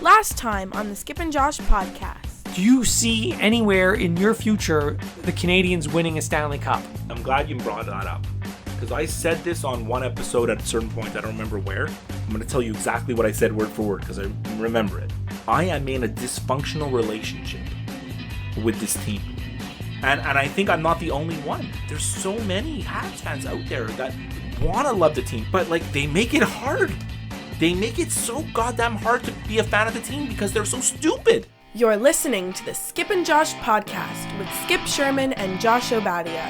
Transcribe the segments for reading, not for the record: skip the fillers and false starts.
Last time on the Skip and Josh podcast. Do you see anywhere in your future the Canadians winning a Stanley Cup? I'm glad you brought that up, because I said this on one episode at a certain point. I don't remember where. I'm going to tell you exactly what I said word for word, because I remember it. I am in a dysfunctional relationship with this team. And I think I'm not the only one. There's so many Habs fans out there that want to love the team, but like they make it hard. They make it so goddamn hard to be a fan of the team because they're so stupid. You're listening to the Skip and Josh podcast with Skip Sherman and Josh Obadia.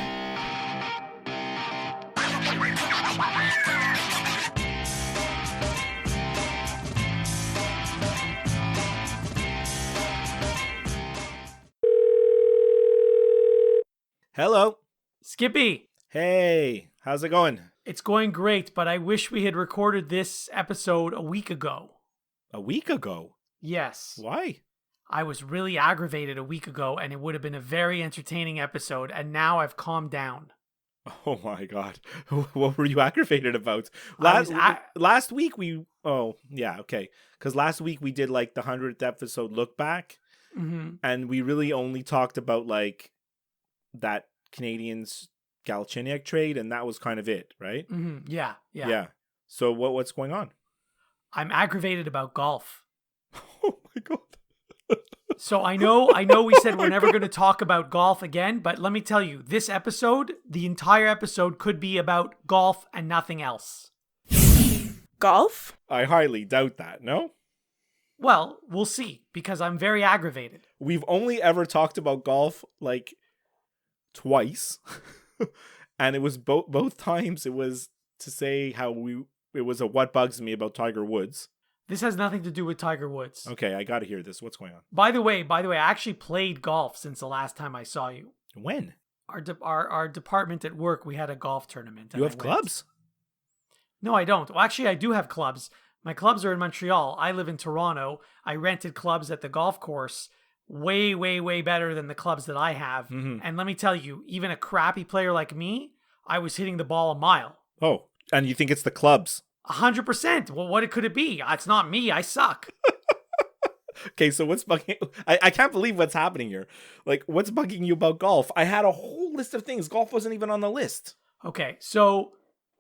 Hello. Skippy, Hey, how's it going? it's going great, but I wish we had recorded this episode a week ago. A week ago? Yes. Why? I was really aggravated a week ago, and it would have been a very entertaining episode, and now I've calmed down. Oh my god. What were you aggravated about? I was Last week we... Oh, yeah, okay. Because last week we did like the 100th episode look back, and we really only talked about like that Canadians Galchenyuk trade, and that was kind of it, right? Yeah. So what's going on? I'm aggravated about golf. Oh my god. So I know we said we're never going to talk about golf again, but let me tell you, this episode, the entire episode could be about golf and nothing else. Golf? I highly doubt that, no? Well, we'll see, because I'm very aggravated. We've only ever talked about golf like twice. And it was both times it was to say how it was a what bugs me about Tiger Woods. This has nothing to do with Tiger Woods. Okay, I got to hear this. What's going on? By the way, I actually played golf since the last time I saw you. When? Our department at work, we had a golf tournament. You have clubs? No, I don't. Well, actually, I do have clubs. My clubs are in Montreal. I live in Toronto. I rented clubs at the golf course. Way, way, way better than the clubs that I have. And let me tell you, even a crappy player like me, I was hitting the ball a mile. Oh, and you think it's the clubs? 100%. Well, what could it be? It's not me. I suck. Okay, so what's bugging... I can't believe what's happening here. Like, what's bugging you about golf? I had a whole list of things. Golf wasn't even on the list. Okay, so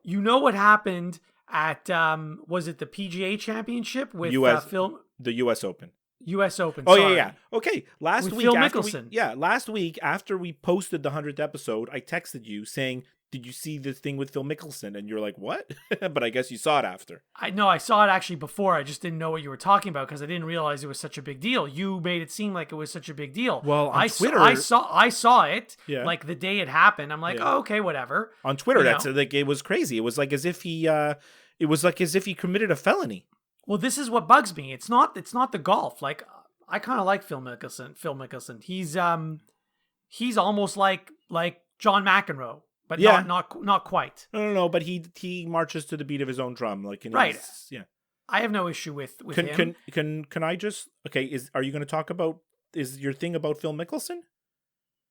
you know what happened at, was it the PGA Championship with the U.S. Open. U.S. Open. Oh, sorry. yeah. Okay, With Phil Mickelson. Last week after we posted the 100th episode, I texted you saying, did you see this thing with Phil Mickelson? And you're like, what? But I guess you saw it after. I saw it actually before. I just didn't know what you were talking about because I didn't realize it was such a big deal. You made it seem like it was such a big deal. Well, on Twitter... I saw it like the day it happened. I'm like, Yeah. oh, okay, whatever. On Twitter, You that's know? like, it was crazy. It was like as if he committed a felony. Well, this is what bugs me. It's not the golf. Like, I kind of like Phil Mickelson. He's almost like John McEnroe, but Yeah. not quite. No, but he marches to the beat of his own drum, like Right. Yeah. I have no issue with him. Can I just are you going to talk about is your thing about Phil Mickelson?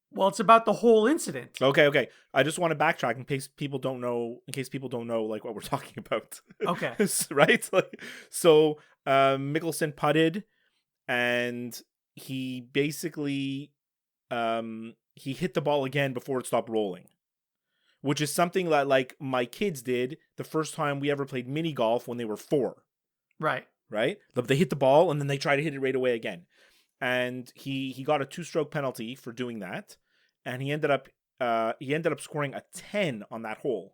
Well, it's about the whole incident. Okay. I just want to backtrack in case people don't know like what we're talking about. Okay. Right? So Mickelson putted and he basically he hit the ball again before it stopped rolling. Which is something that like my kids did the first time we ever played mini golf when they were 4. Right. Right? They hit the ball and then they try to hit it right away again. And he got a 2-stroke penalty for doing that. And he ended up scoring a 10 on that hole.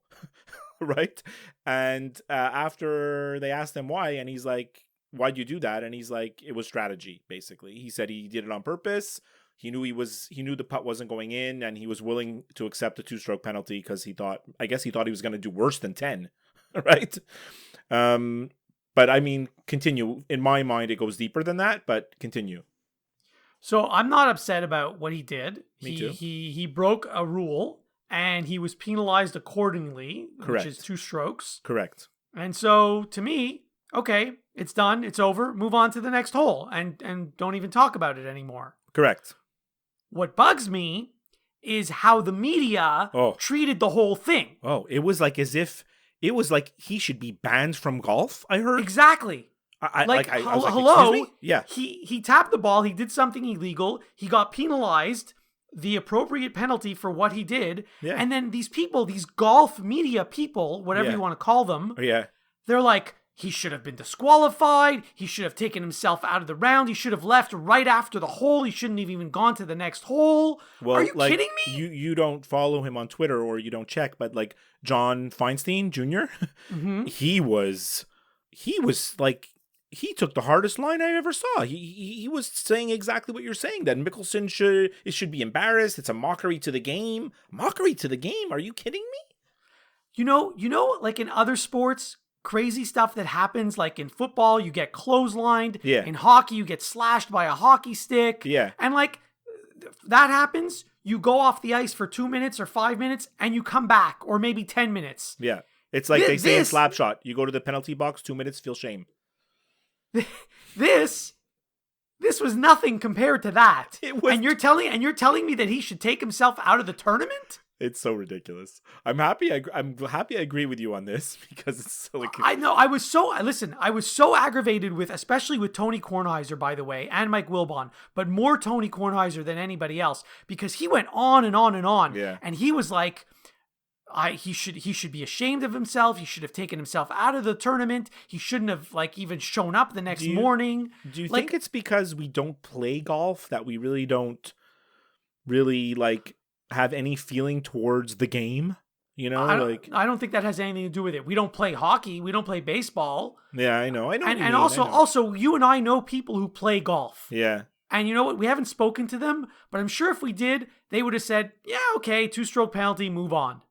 Right? And after they asked him why, and he's like, why'd you do that? And he's like, it was strategy, basically. He said he did it on purpose. He knew the putt wasn't going in, and he was willing to accept a 2-stroke penalty because he thought he was going to do worse than 10. Right? But I mean, continue. In my mind, it goes deeper than that, but continue. So I'm not upset about what he did. Me too. He broke a rule and he was penalized accordingly, Correct. which is 2 strokes. Correct. And so to me, okay, it's done, it's over, move on to the next hole and don't even talk about it anymore. Correct. What bugs me is how the media treated the whole thing. Oh, it was like he should be banned from golf, I heard. Exactly. I was like, hello? excuse me? Yeah. He tapped the ball. He did something illegal. He got penalized, the appropriate penalty for what he did. Yeah. And then these people, these golf media people, whatever you want to call them, Yeah. they're like, he should have been disqualified. He should have taken himself out of the round. He should have left right after the hole. He shouldn't have even gone to the next hole. Well, are you kidding me? You don't follow him on Twitter or you don't check, but like John Feinstein Jr., he was like, he took the hardest line I ever saw. He was saying exactly what you're saying, that Mickelson should be embarrassed. It's a mockery to the game. Mockery to the game? Are you kidding me? You know, like in other sports, crazy stuff that happens, like in football, you get clotheslined. Yeah. In hockey, you get slashed by a hockey stick. Yeah. And like that happens, you go off the ice for 2 minutes or 5 minutes and you come back, or maybe 10 minutes. Yeah. It's like they say in Slapshot, you go to the penalty box, 2 minutes, feel shame. This was nothing compared to that. And you're telling me that he should take himself out of the tournament? It's so ridiculous. I'm happy I agree with you on this because it's so like I know. I was so aggravated with, especially with Tony Kornheiser, by the way, and Mike Wilbon, but more Tony Kornheiser than anybody else, because he went on and on and on. Yeah. And he was like, he should be ashamed of himself. He should have taken himself out of the tournament. He shouldn't have like even shown up the next morning. Do you think it's because we don't play golf that we really don't really like have any feeling towards the game? You know, I don't think that has anything to do with it. We don't play hockey. We don't play baseball. Yeah, I know. And also, you and I know people who play golf. Yeah. And you know what? We haven't spoken to them, but I'm sure if we did, they would have said, "Yeah, okay, 2-stroke penalty, move on."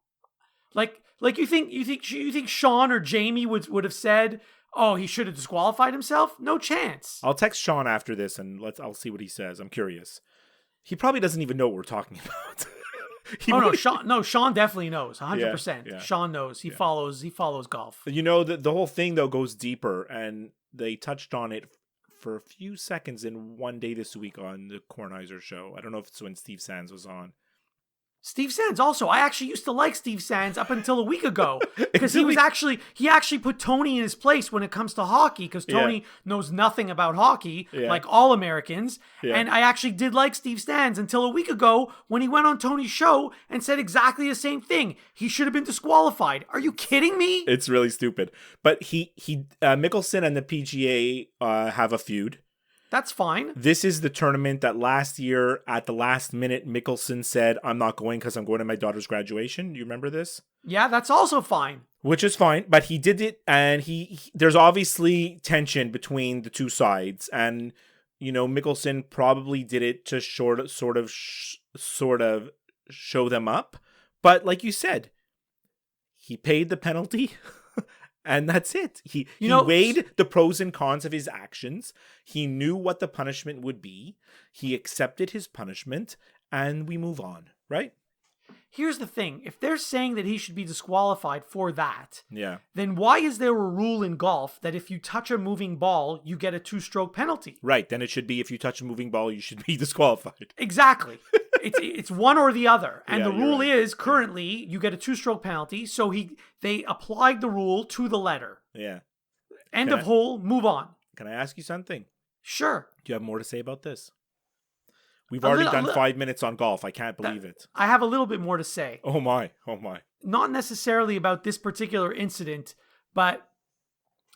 Like you think Sean or Jamie would have said, "Oh, he should have disqualified himself"? No chance. I'll text Sean after this and I'll see what he says. I'm curious. He probably doesn't even know what we're talking about. Sean definitely knows, 100%. Yeah. Sean knows. He follows golf. You know, the whole thing though goes deeper, and they touched on it for a few seconds in One Day This Week on the Kornheiser show. I don't know if it's when Steve Sands was on. Steve Sands also. I actually used to like Steve Sands up until a week ago, because he actually put Tony in his place when it comes to hockey, because Tony knows nothing about hockey, like all Americans. Yeah. And I actually did like Steve Sands until a week ago when he went on Tony's show and said exactly the same thing. He should have been disqualified. Are you kidding me? It's really stupid. But Mickelson and the PGA have a feud. That's fine. This is the tournament that last year at the last minute, Mickelson said, "I'm not going because I'm going to my daughter's graduation." Do you remember this? Yeah, that's also fine. Which is fine, but he did it, and there's obviously tension between the two sides, and you know, Mickelson probably did it to sort of show them up. But like you said, he paid the penalty. And that's it. He weighed the pros and cons of his actions. He knew what the punishment would be. He accepted his punishment, and we move on, right? Here's the thing. If they're saying that he should be disqualified for that, then why is there a rule in golf that if you touch a moving ball, you get a 2-stroke penalty? Right. Then it should be if you touch a moving ball, you should be disqualified. Exactly. It's one or the other. And the rule is currently you get a 2-stroke penalty. So they applied the rule to the letter. Yeah. End of hole, move on. Can I ask you something? Sure. Do you have more to say about this? We've already done 5 minutes on golf. I can't believe it. I have a little bit more to say. Oh my. Not necessarily about this particular incident, but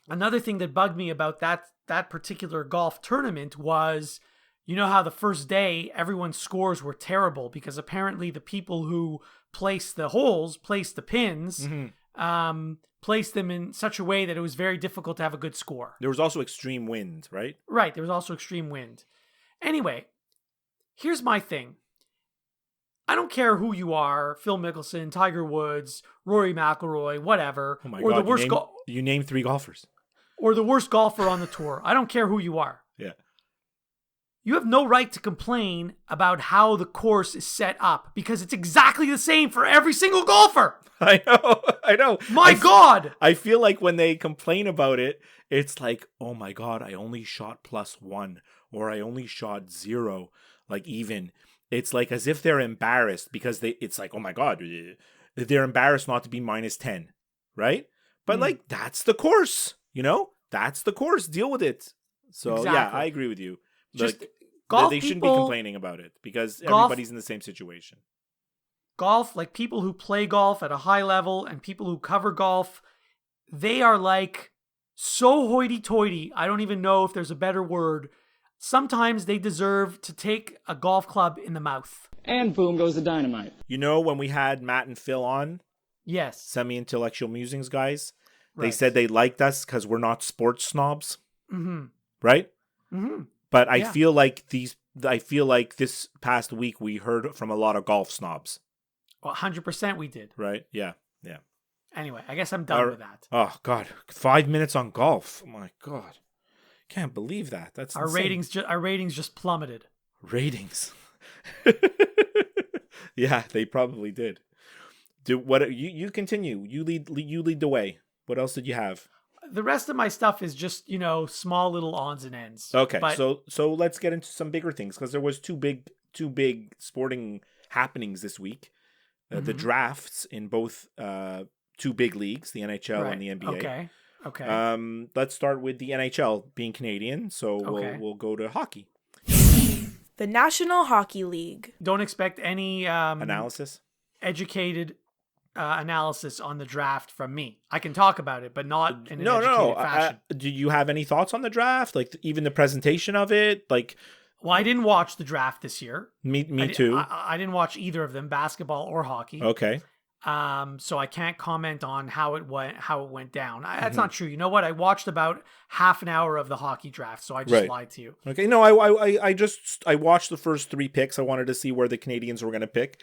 another thing that bugged me about that particular golf tournament was, you know how the first day everyone's scores were terrible because apparently the people who placed the holes, placed the pins, placed them in such a way that it was very difficult to have a good score. There was also extreme wind, right? Right. There was also extreme wind. Anyway, here's my thing. I don't care who you are, Phil Mickelson, Tiger Woods, Rory McIlroy, whatever. Oh my God, the worst you named 3 golfers. Or the worst golfer on the tour. I don't care who you are. Yeah. You have no right to complain about how the course is set up because it's exactly the same for every single golfer. I know. My God. I feel like when they complain about it, it's like, oh my God, I only shot +1 or I only shot 0. Like even, it's like as if they're embarrassed because it's like, oh my God, they're embarrassed not to be -10, right? But like, that's the course, you know? that's the course. Deal with it. So yeah, Exactly. I agree with you. Just Like, golf they shouldn't be people- complaining about it because golf- everybody's in the same situation. Golf, like people who play golf at a high level and people who cover golf, they are like so hoity-toity. I don't even know if there's a better word. Sometimes they deserve to take a golf club in the mouth. And boom goes the dynamite. You know, when we had Matt and Phil on, Yes. Semi-Intellectual Musings guys, they Right. said they liked us because we're not sports snobs, Mm-hmm. right? Mm-hmm. But I Yeah. feel like this past week we heard from a lot of golf snobs, Well, 100% we did. right? Yeah. Anyway, I guess I'm done with that. Oh God, 5 minutes on golf. Oh my God, can't believe that. That's Our insane. ratings just plummeted. Ratings. Yeah, they probably did. You continue. You lead the way. What else did you have? The rest of my stuff is just, small little odds and ends. Okay, But so let's get into some bigger things because there was two big sporting happenings this week. The Mhm. drafts in both two big leagues, the NHL right. and the NBA. Okay. Let's start with the NHL being Canadian, so Okay. we'll go to hockey The National Hockey League. Don't expect any analysis. educated analysis on the draft from me. I can talk about it, but not in an No. educated fashion. Do you have any thoughts on the draft? Like even the presentation of it? Like Well, I didn't watch the draft this year. me I di- too. I didn't watch either of them, basketball or hockey. Okay. So I can't comment on how it went down. That's Mm-hmm. not true. You know what? I watched about half an hour of the hockey draft, so I just Right. lied to you. Okay. No, I watched the first 3 picks. I wanted to see where the Canadians were going to pick.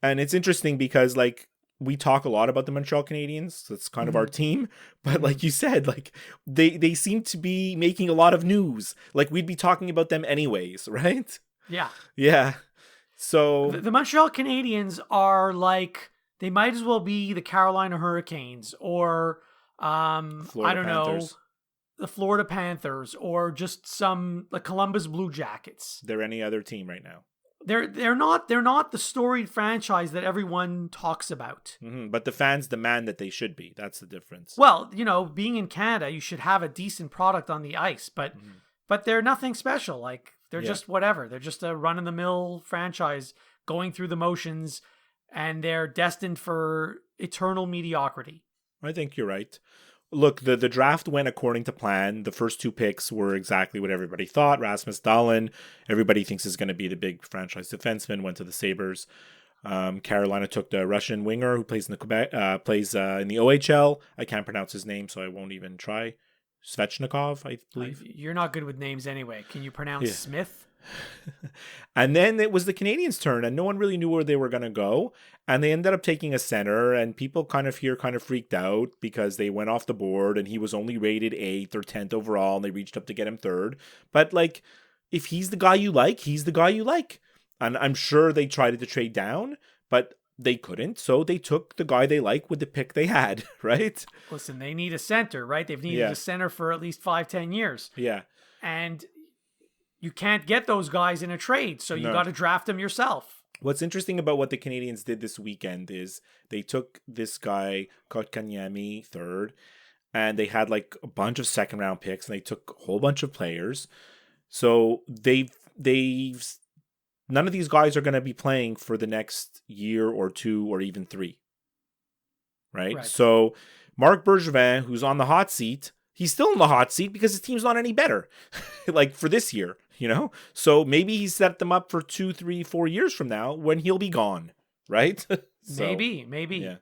And it's interesting because like we talk a lot about the Montreal Canadiens. That's kind of our team, but like you said, like they seem to be making a lot of news. Like we'd be talking about them anyways, right? Yeah. Yeah. So The Montreal Canadiens are like, they might as well be the Carolina Hurricanes or I don't know, Panthers. the Florida Panthers or just the Columbus Blue Jackets. they're any other team right now. They're not the storied franchise that everyone talks about. But the fans demand that they should be. That's the difference. Well, being in Canada, you should have a decent product on the ice, but they're nothing special. Like they're Yeah. just whatever. They're just a run-of-the-mill franchise going through the motions, and they're destined for eternal mediocrity. I think you're right. Look, the draft went according to plan. The first 2 picks were exactly what everybody thought. Rasmus Dahlin, everybody thinks is going to be the big franchise defenseman, went to the Sabres. Carolina took the Russian winger who plays in the in the OHL. I can't pronounce his name, so I won't even try. Svechnikov, I believe. You're not good with names anyway. Can you pronounce Yeah. Smith? And then it was the Canadians' turn, and no one really knew where they were going to go. And they ended up taking a center, and people kind of freaked out because they went off the board, and he was only rated 8th or 10th overall, and they reached up to get him 3rd. But like, if he's the guy you like, he's the guy you like. And I'm sure they tried to trade down, but they couldn't. So they took the guy they like with the pick they had, right? Listen, they need a center, right? They've needed Yeah. a center for at least 5-10 years. Yeah. And you can't get those guys in a trade, so you No. got to draft them yourself. What's interesting about what the Canadians did this weekend is they took this guy, Kotkaniemi, 3rd, and they had like a bunch of 2nd-round picks, and they took a whole bunch of players. So they've none of these guys are going to be playing for the next year or 2 or even 3. Right? So Marc Bergevin, who's on the hot seat, he's still in the hot seat because his team's not any better, like for this year, So maybe he set them up for 2, 3, 4 years from now when he'll be gone, right? So, Maybe. Yeah.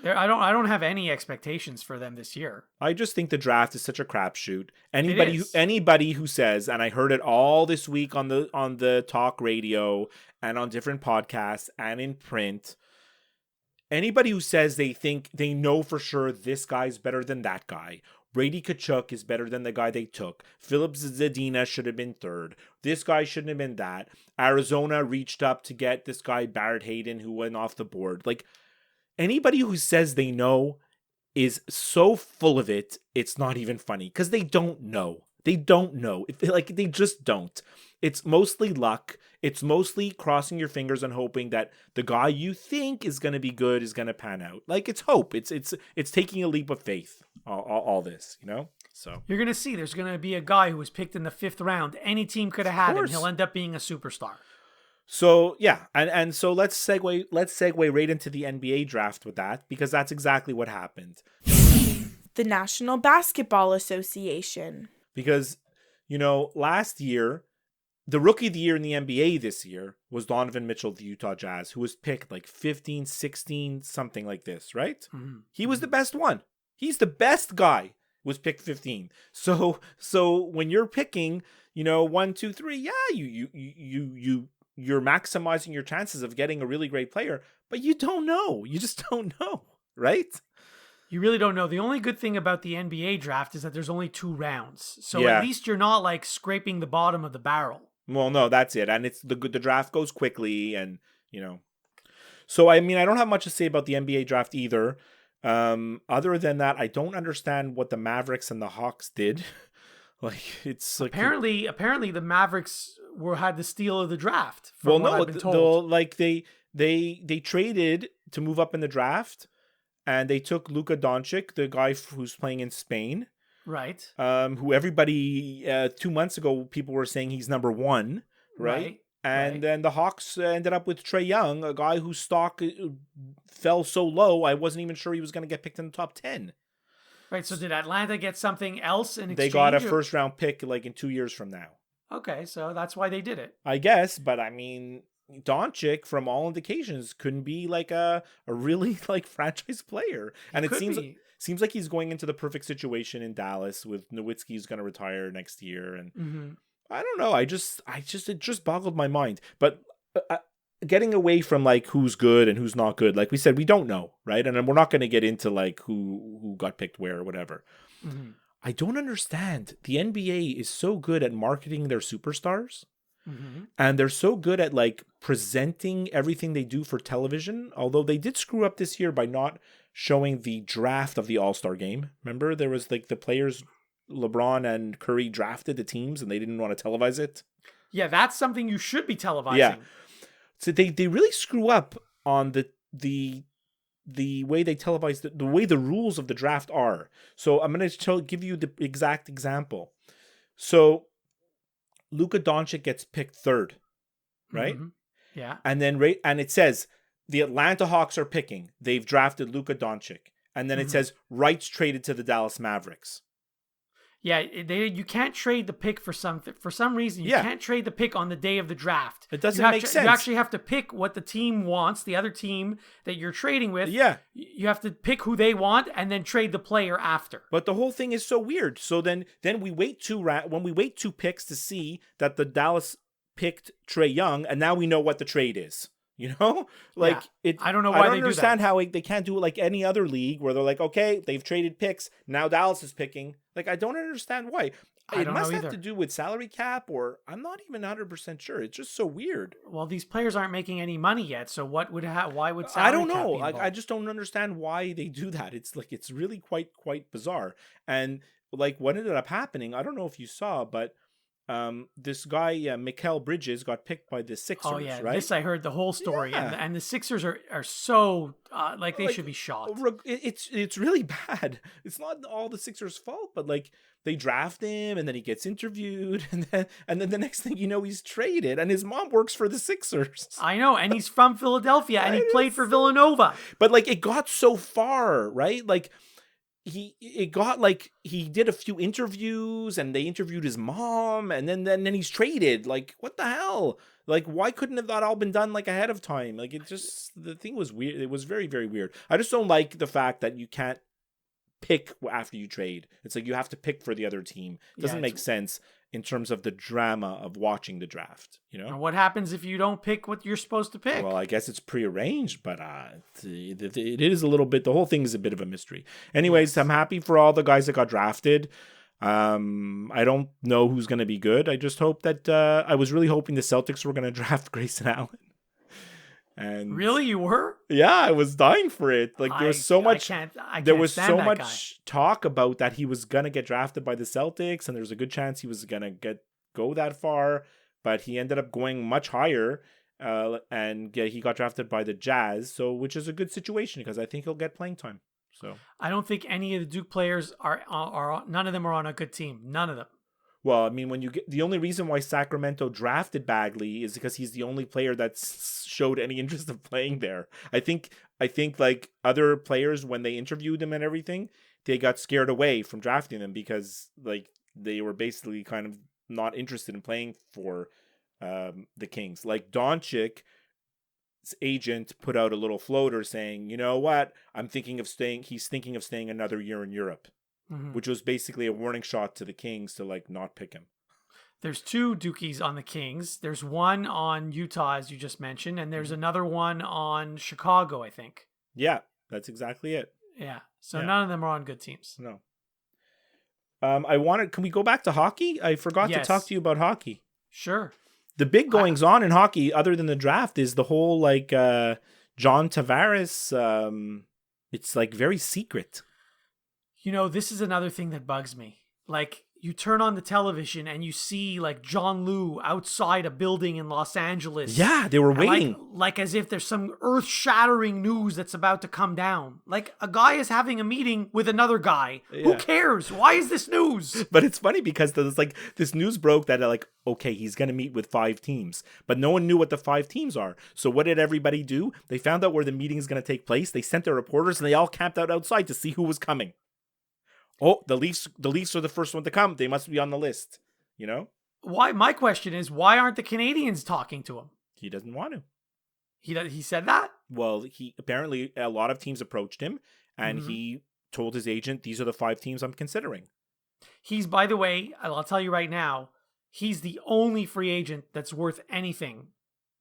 I don't have any expectations for them this year. I just think the draft is such a crapshoot. is. Anybody who says, and I heard it all this week on the talk radio and on different podcasts and in print, anybody who says they think they know for sure this guy's better than that guy, Brady Tkachuk is better than the guy they took, Philip Zadina should have been 3rd, this guy shouldn't have been that, Arizona reached up to get this guy Barrett Hayden who went off the board. Like, anybody who says they know is so full of it, it's not even funny because they don't know. They don't know. They just don't. It's mostly luck. It's mostly crossing your fingers and hoping that the guy you think is going to be good is going to pan out. Like, it's hope. It's taking a leap of faith. All this, So You're going to see there's going to be a guy who was picked in the 5th round. Any team could have had him. course. He'll end up being a superstar. So yeah, and so let's segue right into the NBA draft with that, because that's exactly what happened. The National Basketball Association. Because, last year, the rookie of the year in the NBA this year was Donovan Mitchell of the Utah Jazz, who was picked like 15, 16, something like this, right? Mm-hmm. He was the best one. He's the best guy, was picked 15. So when you're picking, 1, 2, 3, yeah, you're maximizing your chances of getting a really great player, but you don't know. You just don't know, right? You really don't know. The only good thing about the NBA draft is that there's only 2 rounds. So Yeah. at least you're not like scraping the bottom of the barrel. Well, no, that's it. And it's the draft goes quickly, and So I mean, I don't have much to say about the NBA draft either. Other than that, I don't understand what the Mavericks and the Hawks did. Like, it's like Apparently the Mavericks had the steal of the draft. From what I've been told. They traded to move up in the draft, and they took Luka Doncic, the guy who's playing in Spain. Right. Who everybody 2 months ago people were saying he's number 1, right? And then the Hawks ended up with Trae Young, a guy whose stock fell so low I wasn't even sure he was going to get picked in the top 10. Right. So did Atlanta get something else in exchange? They got a first round pick like in 2 years from now. Okay, so that's why they did it. I guess, but I mean, Doncic, from all indications, couldn't be like a really like franchise player, and it seems like he's going into the perfect situation in Dallas with Nowitzki's going to retire next year, and I don't know. It just boggled my mind. But getting away from like who's good and who's not good, like we said, we don't know, right? And we're not going to get into like who got picked where or whatever. Mm-hmm. I don't understand. The NBA is so good at marketing their superstars. Mm-hmm. And they're so good at like presenting everything they do for television. Although they did screw up this year by not showing the draft of the All-Star game. Remember, there was like the players, LeBron and Curry drafted the teams and they didn't want to televise it. Yeah, that's something you should be televising. Yeah. So they really screw up on the way they televise the way the rules of the draft are. So I'm going to give you the exact example. So Luka Doncic gets picked 3rd, right? Mm-hmm. Yeah. And then and it says the Atlanta Hawks are picking. They've drafted Luka Doncic. And then it says rights traded to the Dallas Mavericks. Yeah, you can't trade the pick for some reason. You can't trade the pick on the day of the draft. It doesn't make sense. You actually have to pick what the team wants, the other team that you're trading with. Yeah. You have to pick who they want and then trade the player after. But the whole thing is so weird. So then we wait when we wait 2 picks to see that the Dallas picked Trae Young, and now we know what the trade is. Like I don't know why I don't they understand do that. how they can't do it like any other league where they're like, okay, they've traded picks. Now Dallas is picking. Like, I don't understand why. It must have to do with salary cap, or I'm not even 100% sure. It's just so weird. Well, these players aren't making any money yet, so why would salary I don't cap know. be involved? I just don't understand why they do that. It's like it's really quite bizarre. And like what ended up happening, I don't know if you saw, but this guy Mikal Bridges got picked by the Sixers. Oh yeah, right? This I heard the whole story, Yeah. and the Sixers are so they should be shot. It's really bad. It's not all the Sixers' fault, but like they draft him and then he gets interviewed, and then the next thing you know, he's traded, and his mom works for the Sixers. I know, and he's from Philadelphia, and he played for Villanova. But like it got so far, right? Like. He did a few interviews and they interviewed his mom, and then he's traded. Like, what the hell? Like, why couldn't have that all been done like ahead of time? Like, the thing was weird. It was very, very weird. I just don't like the fact that you can't pick after you trade. It's like you have to pick for the other team. It doesn't make sense in terms of the drama of watching the draft, And what happens if you don't pick what you're supposed to pick? Well, I guess it's prearranged, but it is a little bit, the whole thing is a bit of a mystery. Anyways, yes. I'm happy for all the guys that got drafted. I don't know who's going to be good. I just hope that, I was really hoping the Celtics were going to draft Grayson Allen. And really, you were? Yeah, I was dying for it. Like there was so much. There was so much talk about that he was gonna get drafted by the Celtics, and there was a good chance he was gonna go that far, but he ended up going much higher, and he got drafted by the Jazz. So, which is a good situation because I think he'll get playing time. So I don't think any of the Duke players are none of them are on a good team. None of them. well, I mean, when you get the only reason why Sacramento drafted Bagley is because he's the only player that's showed any interest of playing there. I think like other players, when they interviewed him and everything, they got scared away from drafting him because like they were basically kind of not interested in playing for the Kings. Like Doncic's agent put out a little floater saying, you know what, he's thinking of staying another year in Europe. Mm-hmm. Which was basically a warning shot to the Kings to like not pick him. There's 2 Dukies on the Kings. There's one on Utah, as you just mentioned, and there's another one on Chicago, I think. Yeah, that's exactly it. Yeah. So Yeah. none of them are on good teams. No. Can we go back to hockey? I forgot to Yes. talk to you about hockey. Sure. The big goings on in hockey, other than the draft, is the whole like John Tavares. It's like very secret. You know, this is another thing that bugs me. Like, you turn on the television and you see, like, John Liu outside a building in Los Angeles. Yeah, they were And, waiting. Like as if there's some earth-shattering news that's about to come down. Like, a guy is having a meeting with another guy. Who Yeah. cares? Why is this news? But it's funny because there's like this news broke that like, okay, he's going to meet with 5 teams, but no one knew what the 5 teams are. So what did everybody do? They found out where the meeting is going to take place. They sent their reporters and they all camped out outside to see who was coming. Oh, the Leafs are the first one to come. They must be on the list, you know? Why? My question is, why aren't the Canadians talking to him? He doesn't want to. He said that? Well, he apparently a lot of teams approached him and Mhm. he told his agent, these are the 5 teams I'm considering. He's, by the way, I'll tell you right now, he's the only free agent that's worth anything.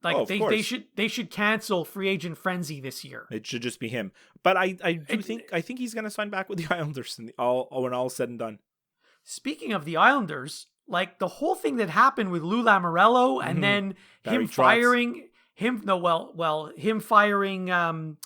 Like, Oh, of they course. should cancel free agent frenzy this year. It should just be him. But I think he's going to sign back with the Islanders when all's said and done. Speaking of the Islanders, like the whole thing that happened with Lou Lamoriello and Mhm. then Barry him Trotz. firing him firing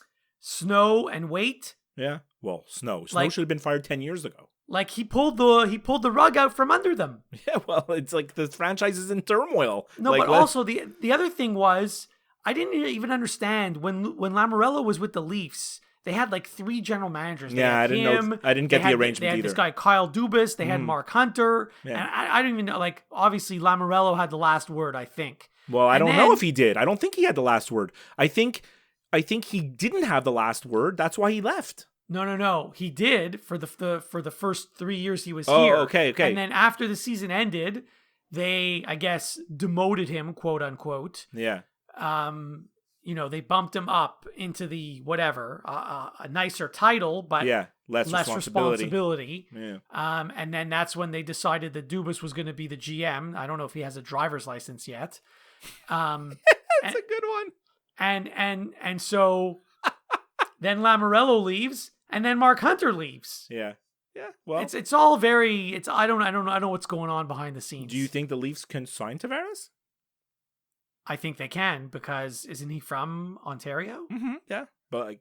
Snow and Waite. Yeah. Well, Snow Like- should have been fired 10 years ago. Like he pulled the rug out from under them. Yeah, well, it's like the franchise is in turmoil. No, like, but also the other thing was I didn't even understand when Lamoriello was with the Leafs. They had like 3 general managers. They Yeah, had I didn't know- him, I didn't get they the had- arrangement They had either. this guy Kyle Dubas. They had Mhm. Mark Hunter. Yeah. And I don't even know. Like obviously Lamoriello had the last word. I think. Well, I And don't know then- if he did. I don't think he had the last word. I think he didn't have the last word. That's why he left. No. He did for the first 3 years he was Oh, here. okay. And then after the season ended, they I guess demoted him, quote unquote. Yeah. They bumped him up into the whatever a nicer title, but Yeah. Less responsibility. Yeah. And then that's when they decided that Dubas was going to be the GM. I don't know if he has a driver's license yet. That's a good one. And so then Lamoriello leaves, and then Mark Hunter leaves. Yeah. Yeah. Well, It's all very I don't know what's going on behind the scenes. do you think the Leafs can sign Tavares? I think they can because isn't he from Ontario? Mm-hmm. Yeah. But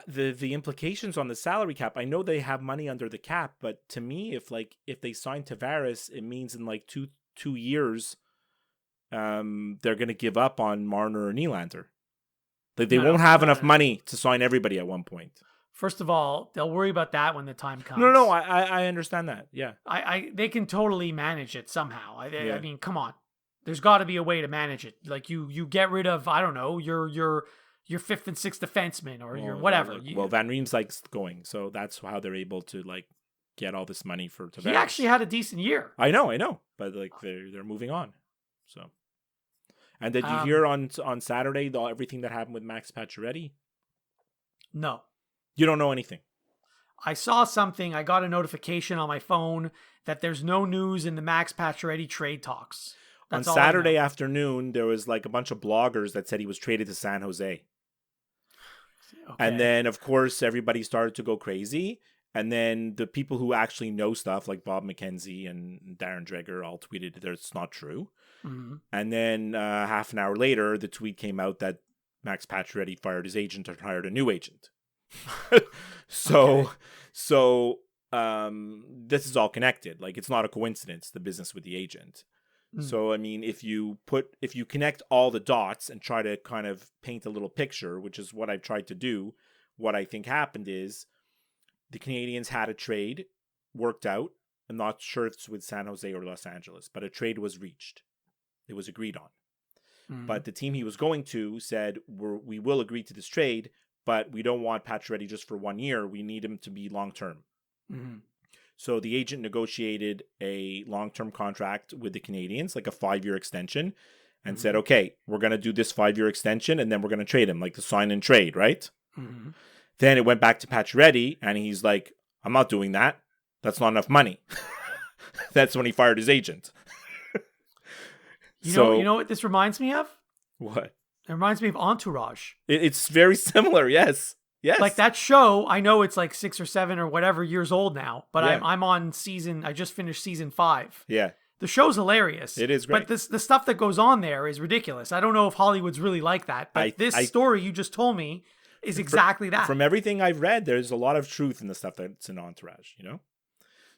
the implications on the salary cap. I know they have money under the cap, but to me, if they sign Tavares, it means in like two years, they're going to give up on Marner or Nylander. Like they won't have enough money to sign everybody at one point. First of all, they'll worry about that when the time comes. No, I understand that. Yeah. They can totally manage it somehow. Yeah. I mean, come on. There's got to be a way to manage it. Like you get rid of I don't know your 5th and 6th defenseman or your whatever. Well, Van Riemsdyk's going, so that's how they're able to get all this money for Tavares. he actually had a decent year. I know, but they're moving on. So, and did you hear on Saturday everything that happened with Max Pacioretty? No. You don't know anything. I saw something. I got a notification on my phone that there's no news in the Max Pacioretty trade talks. That's on all I know. Saturday afternoon, there was a bunch of bloggers that said he was traded to San Jose. Okay. And then, of course, everybody started to go crazy. And then the people who actually know stuff, like Bob McKenzie and Darren Dreger, all tweeted that it's not true. Mhm. And then half an hour later, the tweet came out that Max Pacioretty fired his agent and hired a new agent. So this is all connected. Like, it's not a coincidence, the business with the agent. Mm. So, I mean, if you connect all the dots and try to kind of paint a little picture, which is what I've tried to do, what I think happened is the Canadians had a trade worked out. I'm not sure if it's with San Jose or Los Angeles, but a trade was reached. It was agreed on. But the team he was going to said, we will agree to this trade, but we don't want Pacioretty just for 1 year. We need him to be long-term. So the agent negotiated a long-term contract with the Canadians, like a 5-year extension, and said, okay, we're going to do this 5-year extension, and then we're going to trade him, like the sign and trade, right? Then it went back to Pacioretty, and he's like, I'm not doing that. That's not enough money. That's when he fired his agent. You know what this reminds me of? What? It reminds me of Entourage. It's very similar, yes. Yes. Like that show, I know it's like 6 or 7 or whatever years old now, but Yeah. I'm on I just finished season 5. Yeah. The show's hilarious. It is great. But the stuff that goes on there is ridiculous. I don't know if Hollywood's really like that, but this story you just told me is exactly that. From everything I've read, there's a lot of truth in the stuff that's in Entourage, you know?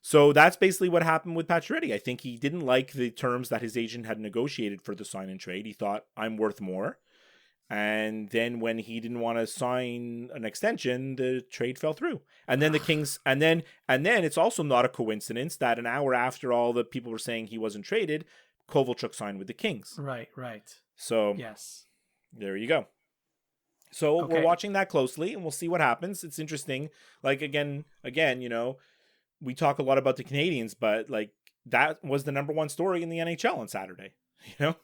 So that's basically what happened with Pacioretty. I think he didn't like the terms that his agent had negotiated for the sign and trade. He thought, I'm worth more. And then when he didn't want to sign an extension, the trade fell through. And then the Kings, and then it's also not a coincidence that an hour after all the people were saying he wasn't traded, Kovalchuk signed with the Kings. Right. So Yes. there you go. So Okay. we're watching that closely, and we'll see what happens. It's interesting. Like again, you know, we talk a lot about the Canadians, but like that was the number one story in the NHL on Saturday. You know,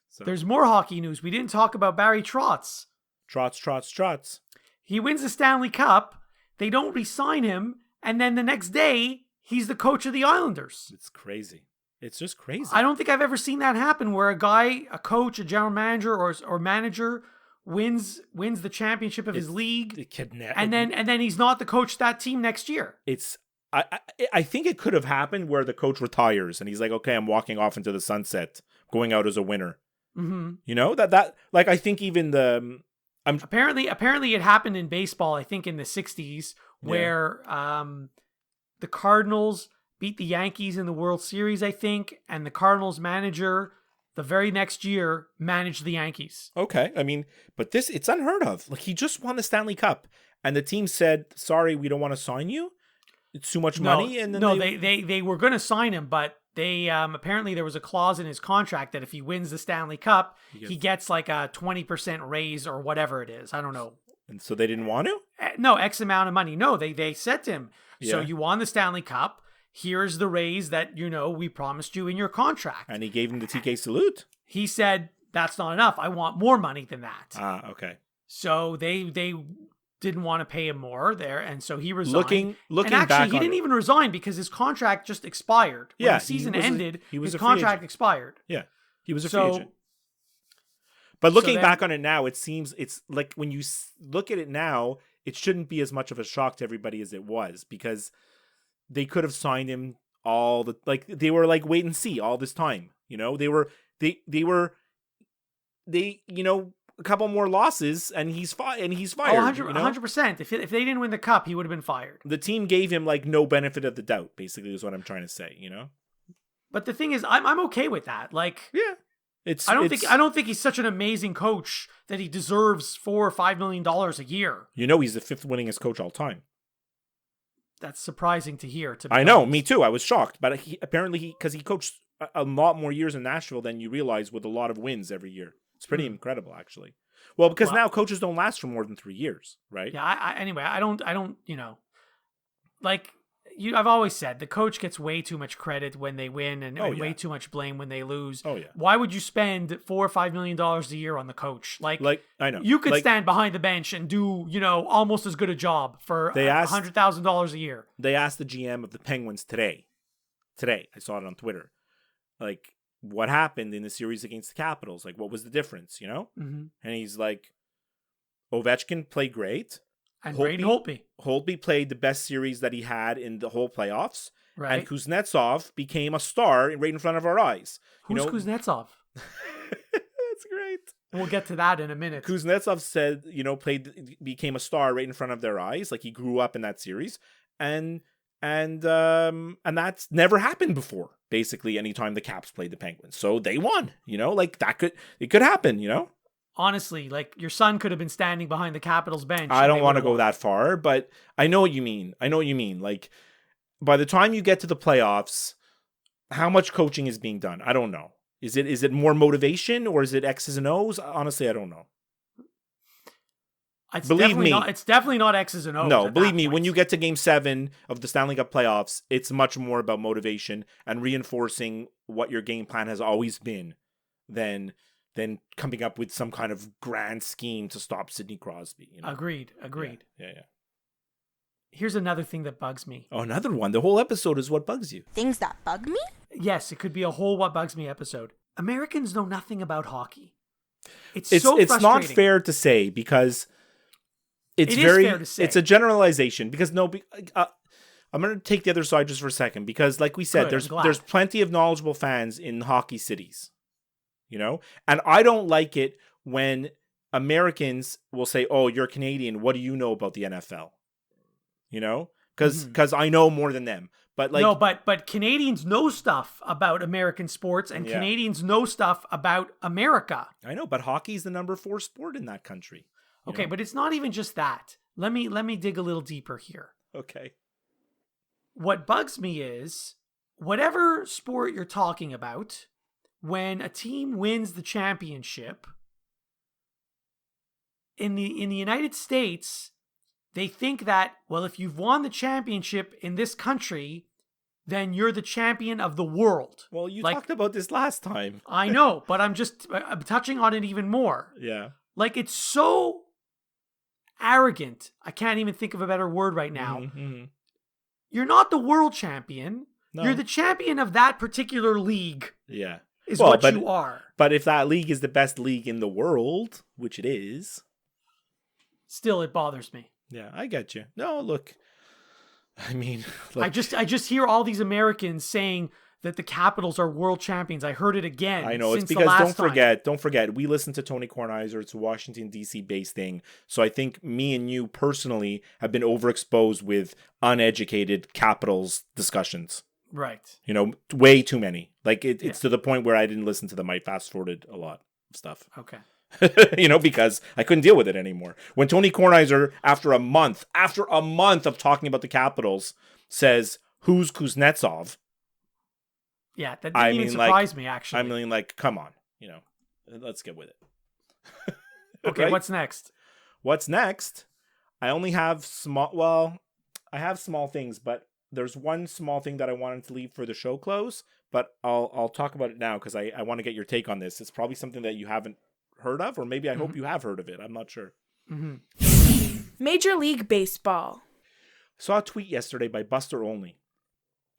so There's more hockey news. We didn't talk about Barry Trotz. Trotz. He wins the Stanley Cup. They don't re-sign him, and then the next day he's the coach of the Islanders. It's crazy. It's just crazy. I don't think I've ever seen that happen where a coach, a general manager, or manager wins the championship of his league, It could and then he's not the coach of that team next year. It's I think it could have happened where the coach retires and he's like, okay, I'm walking off into the sunset, going out as a winner. Mm-hmm. You know, that like I think even the Apparently it happened in baseball, I think in the 60s, where the Cardinals beat the Yankees in the World Series, I think, and the Cardinals manager the very next year managed the Yankees. Okay, I mean, but it's unheard of. Like he just won the Stanley Cup and the team said, sorry, we don't want to sign you. It's too much money. And then they were going to sign him, but they apparently there was a clause in his contract that if he wins the Stanley Cup, he gets like a 20% raise or whatever it is. I don't know. And so they didn't want to? No, X amount of money. No, they said to him, so Yeah. you won the Stanley Cup. Here's the raise that, we promised you in your contract. And he gave him the TK salute. He said, that's not enough. I want more money than that. Ah, okay. So they didn't want to pay him more there, and so he resigned. Looking and actually, back he didn't even resign because his contract just expired. When Yeah, the season he was ended, his a free contract agent. expired. Yeah, he was a So- free agent. But looking then- back on it now, it seems it's like when you look at it now, it shouldn't be as much of a shock to everybody as it was because they could have signed him they were like wait and see all this time. You know, they were a couple more losses and he's fired. Oh, You know? 100%. If they didn't win the cup, he would have been fired. The team gave him like no benefit of the doubt. Basically, is what I'm trying to say. You know. But the thing is, I'm okay with that. Like, Yeah. I don't think he's such an amazing coach that he deserves $4 or $5 million a year. You know, he's the 5th winningest coach all time. That's surprising to hear. To be I know, honest. me too. I was shocked, but because he coached a lot more years in Nashville than you realize, with a lot of wins every year. It's pretty incredible, actually. Well, because now coaches don't last for more than 3 years, right? Yeah. Anyway, I don't. Like I've always said, the coach gets way too much credit when they win and way too much blame when they lose. Oh yeah. Why would you spend $4 or $5 million a year on the coach? Like I know you could stand behind the bench and do almost as good a job for $100,000 a year. They asked the GM of the Penguins today. I saw it on Twitter. Like, what happened in the series against the Capitals? Like, what was the difference? You know? Mm-hmm. And he's like, Ovechkin played great. And Brady Holtby. Holtby played the best series that he had in the whole playoffs. Right. And Kuznetsov became a star right in front of our eyes. Who's Kuznetsov? That's great. We'll get to that in a minute. Kuznetsov said, became a star right in front of their eyes. Like, he grew up in that series. And that's never happened before, basically, anytime the Caps played the Penguins. So they won, like it could happen, honestly, like your son could have been standing behind the Capitals bench. I and don't they want to would've go won. that far, but I know what you mean. Like, by the time you get to the playoffs, how much coaching is being done? I don't know. Is it more motivation or is it X's and O's? Honestly, I don't know. Believe me, it's definitely not X's and O's. No, at believe that me, point. when you get to Game 7 of the Stanley Cup playoffs, it's much more about motivation and reinforcing what your game plan has always been than coming up with some kind of grand scheme to stop Sidney Crosby. You know? Agreed. Yeah. Here's another thing that bugs me. Oh, another one. The whole episode is what bugs you. Things that bug me? Yes, it could be a whole What Bugs Me episode. Americans know nothing about hockey. It's so It's frustrating. not fair to say because It is fair to say. It's a generalization because I'm going to take the other side just for a second because, like we said, Good, I'm glad. there's plenty of knowledgeable fans in hockey cities, you know, and I don't like it when Americans will say, "Oh, you're Canadian. What do you know about the NFL?" You know, because I know more than them. But like, no, but Canadians know stuff about American sports, and Yeah. Canadians know stuff about America. I know, but hockey's the number 4 sport in that country. you Okay, know? but it's not even just that. Let me dig a little deeper here. Okay. What bugs me is whatever sport you're talking about, when a team wins the championship in the United States, they think that, well, if you've won the championship in this country, then you're the champion of the world. Well, you Like- talked about this last time. I know, but I'm touching on it even more. Yeah. Like, it's so arrogant. I can't even think of a better word right now. Mhm. You're not the world champion. No. You're the champion of that particular league, Yeah. is Well, what but- you are. But if that league is the best league in the world, which it is, Still, it bothers me. yeah, I get you. No, look, I mean, I just hear all these Americans saying that the Capitals are world champions. I heard it again. I know it's since the because last time. don't forget, we listen to Tony Kornheiser. It's a Washington D.C. based thing. So I think me and you personally have been overexposed with uneducated Capitals discussions. Right. You know, way too many. Like it's to the point where I didn't listen to them. I fast forwarded a lot of stuff. Okay. You know, because I couldn't deal with it anymore. When Tony Kornheiser, after a month of talking about the Capitals, says, "Who's Kuznetsov?" Yeah, that didn't even surprise me, actually. I mean, like, come on, you know, let's get with it. Okay, Right? what's next? What's next? I only have I have small things, but there's one small thing that I wanted to leave for the show close, but I'll talk about it now because I want to get your take on this. It's probably something that you haven't heard of, or maybe I hope you have heard of it. I'm not sure. Major League Baseball. Saw a tweet yesterday by Buster Olney.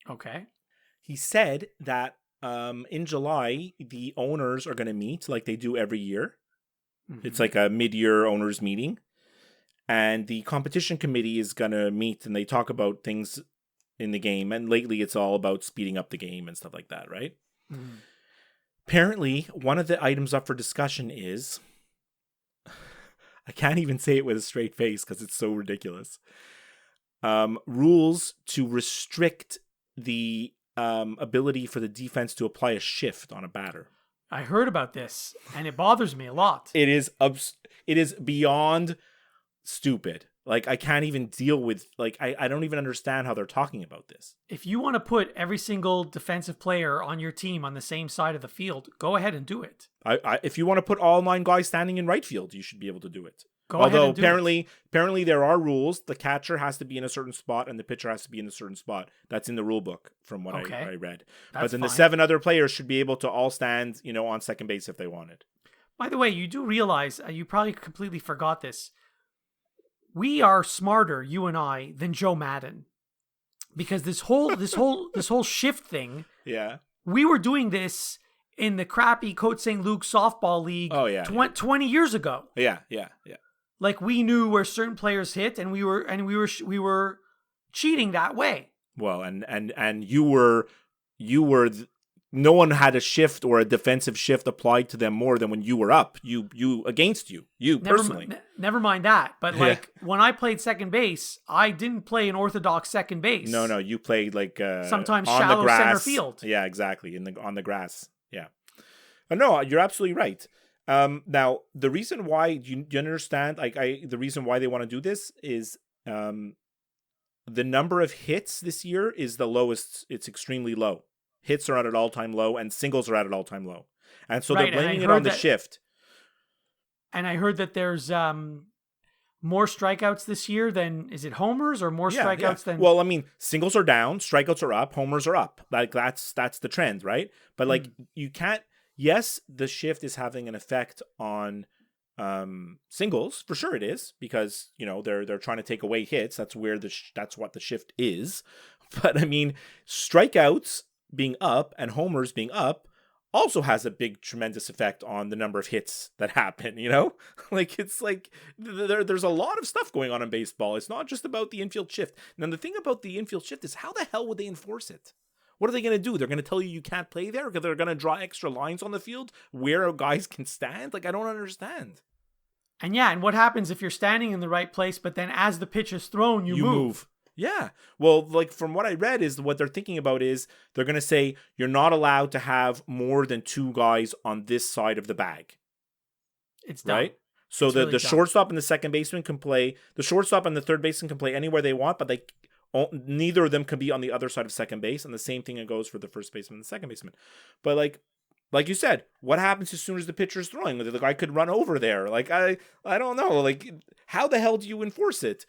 Okay. He said that in July, the owners are going to meet like they do every year. It's like a mid-year owners meeting. And the competition committee is going to meet and they talk about things in the game. And lately it's all about speeding up the game and stuff like that, right? Apparently, one of the items up for discussion is... I can't even say it with a straight face because it's so ridiculous. Rules to restrict the ability for the defense to apply a shift on a batter. I heard about this, and it bothers me a lot. It is beyond stupid. Like, I can't even deal with, like, I don't even understand how they're talking about this. If you want to put every single defensive player on your team on the same side of the field, go ahead and do it. If you want to put all 9 guys standing in right field, you should be able to do it. Go ahead Although and do it. apparently there are rules. The catcher has to be in a certain spot and the pitcher has to be in a certain spot. That's in the rule book from what Okay. I read. But That's then the fine. 7 other players should be able to all stand, on second base if they wanted. By the way, you do realize, you probably completely forgot this. We are smarter, you and I, than Joe Madden. Because this whole shift thing, Yeah. we were doing this in the crappy Côte St. Luc softball league Oh, yeah, 20 years ago. Yeah. Like, we knew where certain players hit, and we were cheating that way. Well, and you were no one had a shift or a defensive shift applied to them more than when you were up. You personally. Never mind that. But Yeah. like when I played second base, I didn't play an orthodox second base. No, you played like Sometimes on shallow the grass. center field. Yeah, exactly. On the grass. Yeah. No, you're absolutely right. Now the reason why do you understand? Like the reason why they want to do this is the number of hits this year is the lowest. It's extremely low. Hits are at an all-time low, and singles are at an all-time low. And so they're blaming it on the shift. And I heard that there's more strikeouts this year than, is it homers or more strikeouts than? Well, I mean, singles are down, strikeouts are up, homers are up. Like that's the trend, right? But like you can't. Yes, the shift is having an effect on singles, for sure it is, because they're trying to take away hits. That's where that's what the shift is. But I mean, strikeouts being up and homers being up also has a big tremendous effect on the number of hits that happen. Like it's like there's a lot of stuff going on in baseball. It's not just about the infield shift. Now the thing about the infield shift is, how the hell would they enforce it? What are they going to do? They're going to tell you can't play there, because they're going to draw extra lines on the field where guys can stand? Like, I don't understand. And what happens if you're standing in the right place, but then as the pitch is thrown, you move? Yeah. Well, like from what I read is what they're thinking about is they're going to say you're not allowed to have more than 2 guys on this side of the bag. It's done. Right? So it's the really shortstop and the second baseman can play. The shortstop and the third baseman can play anywhere they want, but neither of them can be on the other side of second base, and the same thing goes for the first baseman and the second baseman. But like you said, what happens as soon as the pitcher's throwing? The guy could run over there. Like I don't know. Like, how the hell do you enforce it?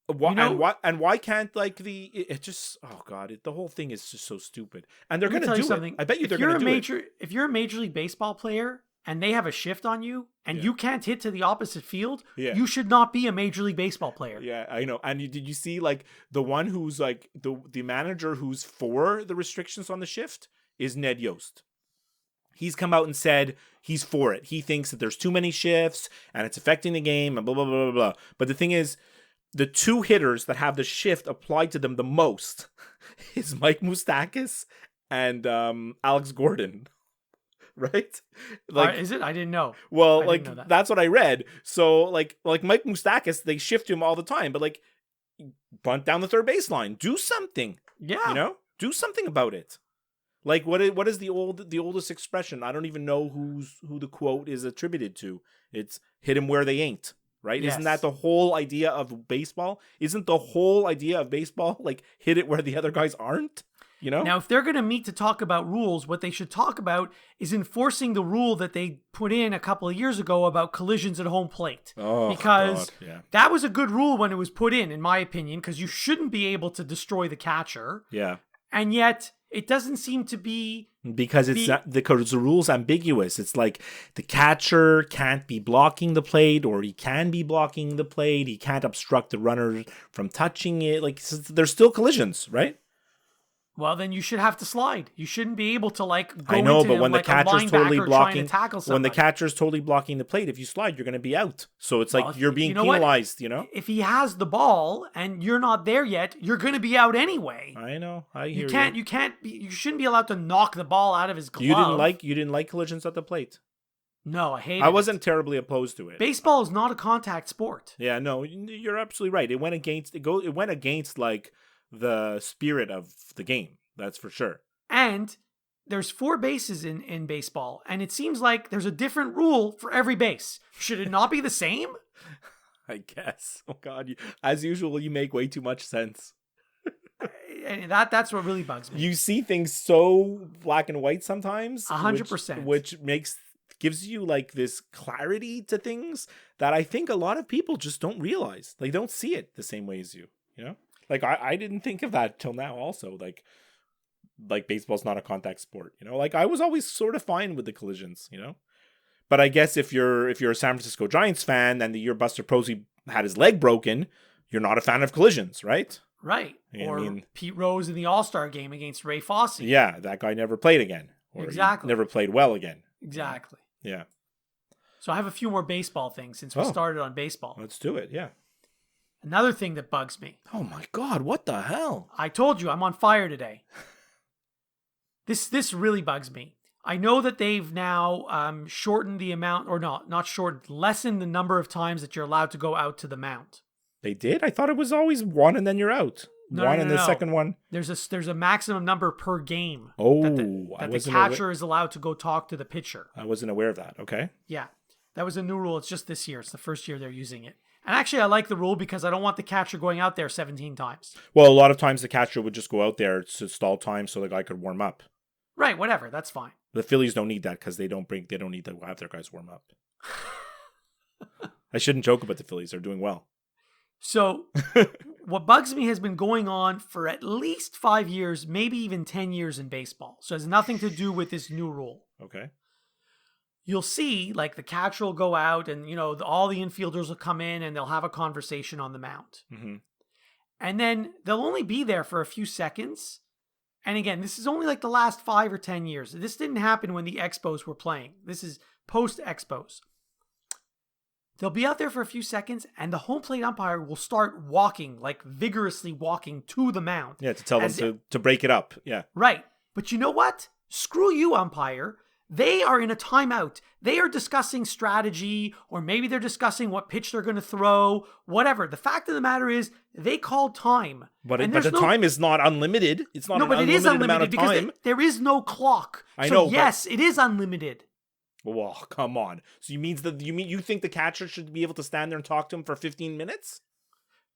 Why can't oh god, the whole thing is just so stupid. And they're going to do something. I bet you they're going to do it. If you're a Major League Baseball player and they have a shift on you and you can't hit to the opposite field, you should not be a Major League Baseball player. Yeah, I know. And did you see like the one who's like the manager who's for the restrictions on the shift is Ned Yost. He's come out and said he's for it. He thinks that there's too many shifts and it's affecting the game and blah, blah, blah, blah, blah. But the thing is, the 2 hitters that have the shift applied to them the most is Mike Moustakas and Alex Gordon. Right? Like, is it? I didn't know. Well, that's what I read. So like Mike Moustakas, they shift him all the time, but like, bunt down the third baseline. Do something. Yeah. Do something about it. Like what is the oldest expression? I don't even know who the quote is attributed to. It's hit him where they ain't, right? Yes. Isn't that the whole idea of baseball? Isn't the whole idea of baseball like hit it where the other guys aren't? Now, if they're going to meet to talk about rules, what they should talk about is enforcing the rule that they put in a couple of years ago about collisions at home plate. Oh, because God, yeah. That was a good rule when it was put in my opinion, because you shouldn't be able to destroy the catcher. Yeah. And yet it doesn't seem to be, because because the rule's ambiguous. It's like the catcher can't be blocking the plate, or he can be blocking the plate. He can't obstruct the runner from touching it. Like, there's still collisions, right? Well, then you should have to slide. You shouldn't be able to go I know, into, but when the catcher's totally blocking, when the catcher's totally blocking the plate, if you slide, you're going to be out. So it's like you're being penalized. If he has the ball and you're not there yet, you're going to be out anyway. I know. I hear you. You shouldn't be allowed to knock the ball out of his glove. You didn't like collisions at the plate. No, I hate it. I wasn't terribly opposed to it. Baseball is not a contact sport. Yeah, no, you're absolutely right. It went against like the spirit of the game. That's for sure. And there's 4 bases in baseball, and it seems like there's a different rule for every base. Should it not be the same? I guess. Oh God, as usual, you make way too much sense. And that's what really bugs me. You see things so black and white sometimes. 100%. Which gives you like this clarity to things that I think a lot of people just don't realize. They don't see it the same way as you. Like I didn't think of that till now. Also, like baseball's not a contact sport. Like I was always sort of fine with the collisions. But I guess if you're a San Francisco Giants fan and the year Buster Posey had his leg broken, you're not a fan of collisions, right? Right. Pete Rose in the All-Star game against Ray Fosse. Yeah, that guy never played again. Or exactly. Never played well again. Exactly. Yeah. So I have a few more baseball things since we started on baseball. Let's do it, yeah. Another thing that bugs me. Oh my God, what the hell? I told you I'm on fire today. This really bugs me. I know that they've now shortened the amount, or not shortened, lessened the number of times that you're allowed to go out to the mound. They did? I thought it was always 1 and then you're out. one and the second one? There's a maximum number per game. Oh, that the catcher is allowed to go talk to the pitcher. I wasn't aware of that. Okay. Yeah, that was a new rule. It's just this year. It's the first year they're using it. And actually, I like the rule because I don't want the catcher going out there 17 times. Well, a lot of times the catcher would just go out there to stall time so the guy could warm up. Right. Whatever. That's fine. The Phillies don't need that because they don't need to have their guys warm up. I shouldn't joke about the Phillies. They're doing well. So what bugs me has been going on for at least 5 years, maybe even 10 years in baseball. So it has nothing to do with this new rule. Okay. You'll see, like, the catcher will go out and, all the infielders will come in and they'll have a conversation on the mound. Mm-hmm. And then they'll only be there for a few seconds. And again, this is only like the last 5 or 10 years. This didn't happen when the Expos were playing. This is post-Expos. They'll be out there for a few seconds and the home plate umpire will start walking, like vigorously walking to the mound. Yeah, to tell them to break it up. Yeah. Right. But you know what? Screw you, umpire. They are in a timeout. They are discussing strategy, or maybe they're discussing what pitch they're going to throw, whatever. The fact of the matter is, they called time. But the time is not unlimited. It's not an unlimited amount of time. Because there is no clock. I know. Yes, it is unlimited. Well, come on. So you think the catcher should be able to stand there and talk to him for 15 minutes?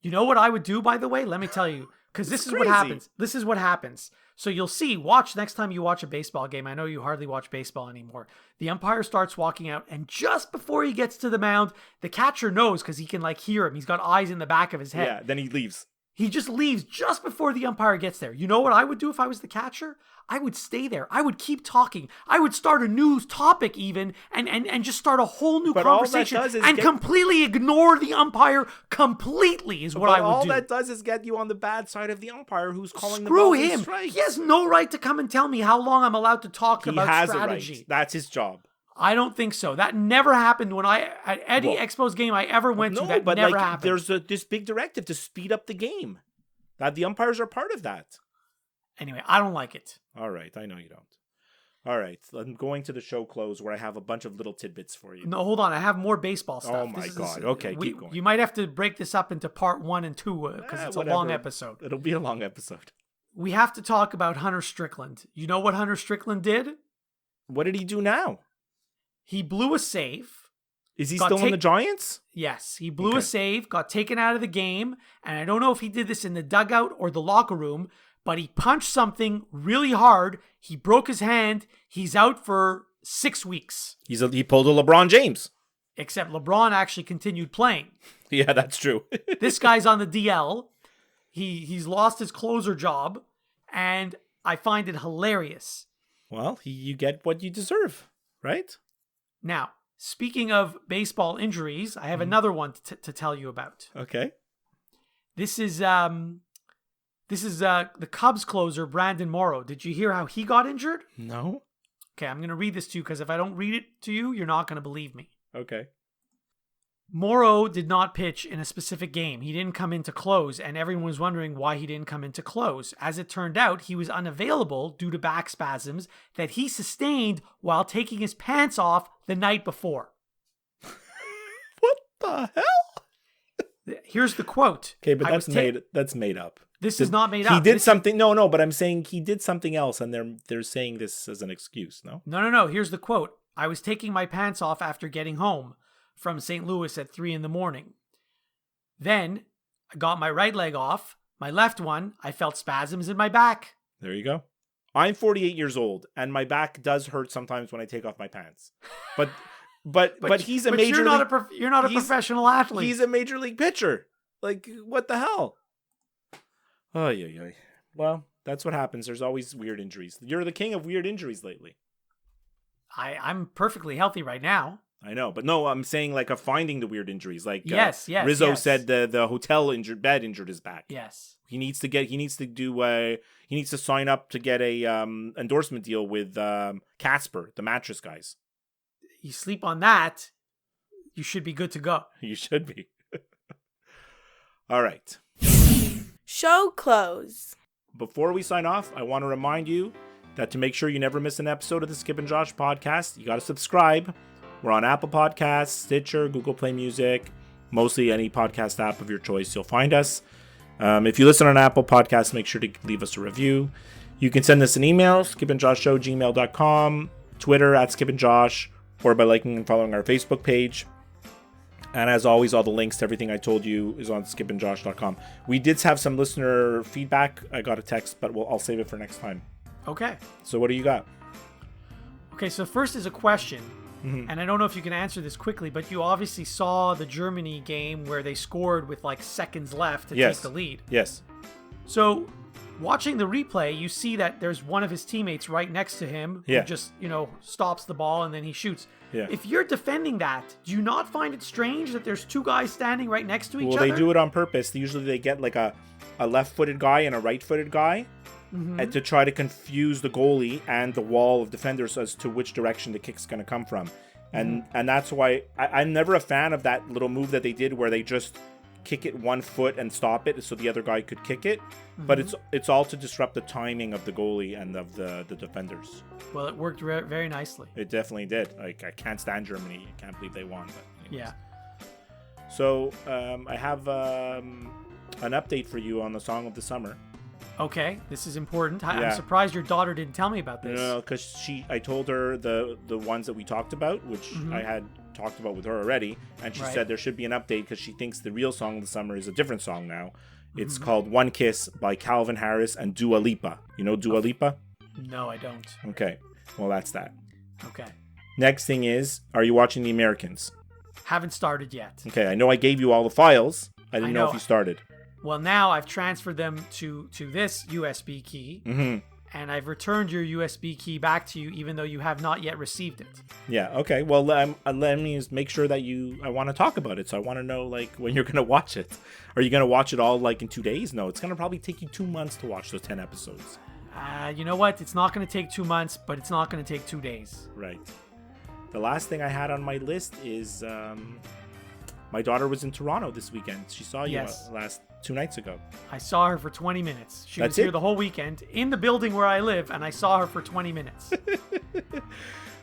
You know what I would do, by the way? Let me tell you. Because this is what happens. This is what happens. So you'll see, watch next time you watch a baseball game. I know you hardly watch baseball anymore. The umpire starts walking out, and just before he gets to the mound, the catcher knows because he can hear him. He's got eyes in the back of his head. Yeah, then he leaves. He just leaves just before the umpire gets there. You know what I would do if I was the catcher? I would stay there. I would keep talking. I would start a new topic even and just start a whole new conversation and completely ignore the umpire completely is what I would do. All that does is get you on the bad side of the umpire who's calling the Screw balls him. and strikes. He has no right to come and tell me how long I'm allowed to talk about strategy. A right. That's his job. I don't think so. That never happened at any Expos game I ever went to. That never happened. There's this big directive to speed up the game. That the umpires are part of that. Anyway, I don't like it. All right, I know you don't. All right, I'm going to the show close where I have a bunch of little tidbits for you. No, hold on. I have more baseball stuff. Oh my God. Okay, keep going. You might have to break this up into part 1 and 2 because it's a long episode. It'll be a long episode. We have to talk about Hunter Strickland. You know what Hunter Strickland did? What did he do now? He blew a save. Is he still on the Giants? Yes. He blew a save, got taken out of the game, and I don't know if he did this in the dugout or the locker room, but he punched something really hard. He broke his hand. He's out for 6 weeks. He pulled a LeBron James. Except LeBron actually continued playing. Yeah, that's true. This guy's on the DL. He's lost his closer job, and I find it hilarious. Well, you get what you deserve, right? Now, speaking of baseball injuries, I have another one to tell you about. Okay. This is the Cubs closer, Brandon Morrow. Did you hear how he got injured? No. Okay, I'm going to read this to you because if I don't read it to you, you're not going to believe me. Okay. Morrow did not pitch in a specific game. He didn't come in to close, and everyone was wondering why he didn't come in to close. As it turned out, he was unavailable due to back spasms that he sustained while taking his pants off the night before. What the hell? Here's the quote. Okay, but that's made up. This is not made up. He did something. No, but I'm saying he did something else, and they're saying this as an excuse, no? No. Here's the quote. I was taking my pants off after getting home from St. Louis at 3 a.m. Then I got my right leg off. My left one, I felt spasms in my back. There you go. I'm 48 years old, and my back does hurt sometimes when I take off my pants. But he's a major. You're not a professional athlete. He's a major league pitcher. Like, what the hell? Oh yeah. Well, that's what happens. There's always weird injuries. You're the king of weird injuries lately. I'm perfectly healthy right now. I know, but no, I'm saying of finding the weird injuries. Yes. Rizzo said the hotel bed injured his back. Yes. He needs to sign up to get a endorsement deal with Casper, the mattress guys. You sleep on that, you should be good to go. You should be. All right. Show close. Before we sign off, I want to remind you that to make sure you never miss an episode of the Skip and Josh podcast, you got to subscribe. We're on Apple Podcasts, Stitcher, Google Play Music, mostly any podcast app of your choice. You'll find us. If you listen on Apple Podcasts, make sure to leave us a review. You can send us an email, skipandjoshshow@gmail.com, Twitter @skipandjosh, or by liking and following our Facebook page. And as always, all the links to everything I told you is on skipandjosh.com. We did have some listener feedback. I got a text, but I'll save it for next time. Okay. So what do you got? Okay, so first is a question. And I don't know if you can answer this quickly, but you obviously saw the Germany game where they scored with like seconds left to take the lead. Yes. So watching the replay, you see that there's one of his teammates right next to him who just, stops the ball and then he shoots. Yeah. If you're defending that, do you not find it strange that there's two guys standing right next to each other? Well, they do it on purpose. Usually they get like a left-footed guy and a right-footed guy and to try to confuse the goalie and the wall of defenders as to which direction the kick's going to come from. And that's why I'm never a fan of that little move that they did where they just kick it 1 foot and stop it so the other guy could kick it. But it's all to disrupt the timing of the goalie and of the defenders. Well, it worked very nicely. It definitely did. Like, I can't stand Germany. I can't believe they won. But anyways. Yeah. So I have an update for you on the Song of the Summer. Okay, this is important. I'm surprised your daughter didn't tell me about this. No, because I told her the ones that we talked about, which I had talked about with her already, and she said there should be an update because she thinks the real Song of the Summer is a different song now. It's called One Kiss by Calvin Harris and Dua Lipa. You know Dua Lipa? No, I don't. Okay, well, that's that. Okay. Next thing is, are you watching The Americans? Haven't started yet. Okay, I know I gave you all the files. I didn't know if you started. Well, now I've transferred them to this USB key, and I've returned your USB key back to you, even though you have not yet received it. Yeah, okay. Well, let me make sure that I want to talk about it. So I want to know, like, when you're going to watch it. Are you going to watch it all, like, in 2 days? No, it's going to probably take you 2 months to watch those 10 episodes. You know what? It's not going to take 2 months, but it's not going to take 2 days. Right. The last thing I had on my list is my daughter was in Toronto this weekend. She saw you last 2 nights ago. I saw her for 20 minutes. She was here the whole weekend in the building where I live, and I saw her for 20 minutes.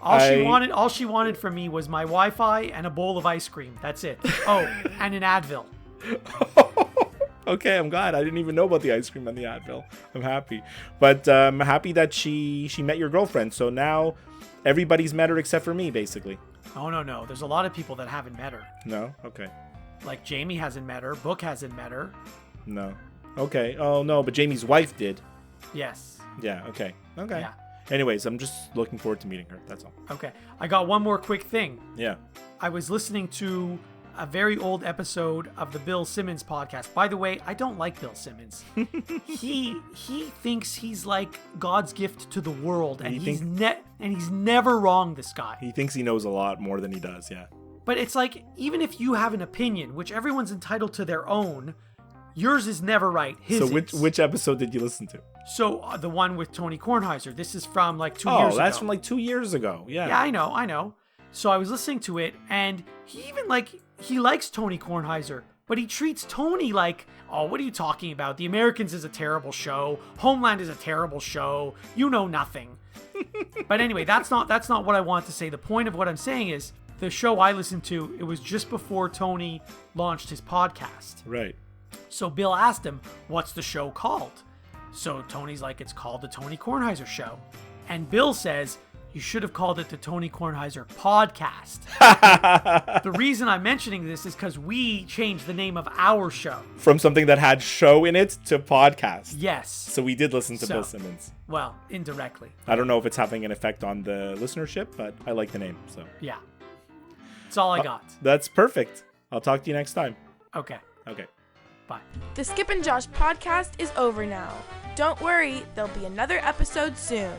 All she wanted from me was my Wi-Fi and a bowl of ice cream. That's it. Oh, and an Advil. Okay, I'm glad. I didn't even know about the ice cream and the Advil. I'm happy. But I'm happy that she met your girlfriend. So now everybody's met her except for me, basically. Oh, no. There's a lot of people that haven't met her. No? Okay. Like Jamie hasn't met her. Book hasn't met her. No. Okay. Oh, no, but Jamie's wife did. Yes. Yeah, okay. Okay. Yeah. Anyways, I'm just looking forward to meeting her. That's all. Okay. I got one more quick thing. Yeah. I was listening to a very old episode of the Bill Simmons podcast. By the way, I don't like Bill Simmons. he thinks he's like God's gift to the world, and he's never wrong, this guy. He thinks he knows a lot more than he does, yeah. But it's like, even if you have an opinion, which everyone's entitled to their own, yours is never right. His So which episode did you listen to? So the one with Tony Kornheiser. This is from like 2 years ago. Oh, that's from like 2 years ago. Yeah. Yeah, I know. So I was listening to it, and he even he likes Tony Kornheiser, but he treats Tony like, oh, what are you talking about? The Americans is a terrible show. Homeland is a terrible show. You know nothing. But anyway, that's not what I want to say. The point of what I'm saying is, the show I listened to, it was just before Tony launched his podcast. Right. So Bill asked him, what's the show called? So Tony's like, it's called The Tony Kornheiser Show. And Bill says, you should have called it The Tony Kornheiser Podcast. The reason I'm mentioning this is because we changed the name of our show. From something that had show in it to podcast. Yes. So we did listen to Bill Simmons. Well, indirectly. I don't know if it's having an effect on the listenership, but I like the name. So yeah. That's all I got. That's perfect. I'll talk to you next time. Okay. Okay. Bye. The Skip and Josh podcast is over now. Don't worry, there'll be another episode soon.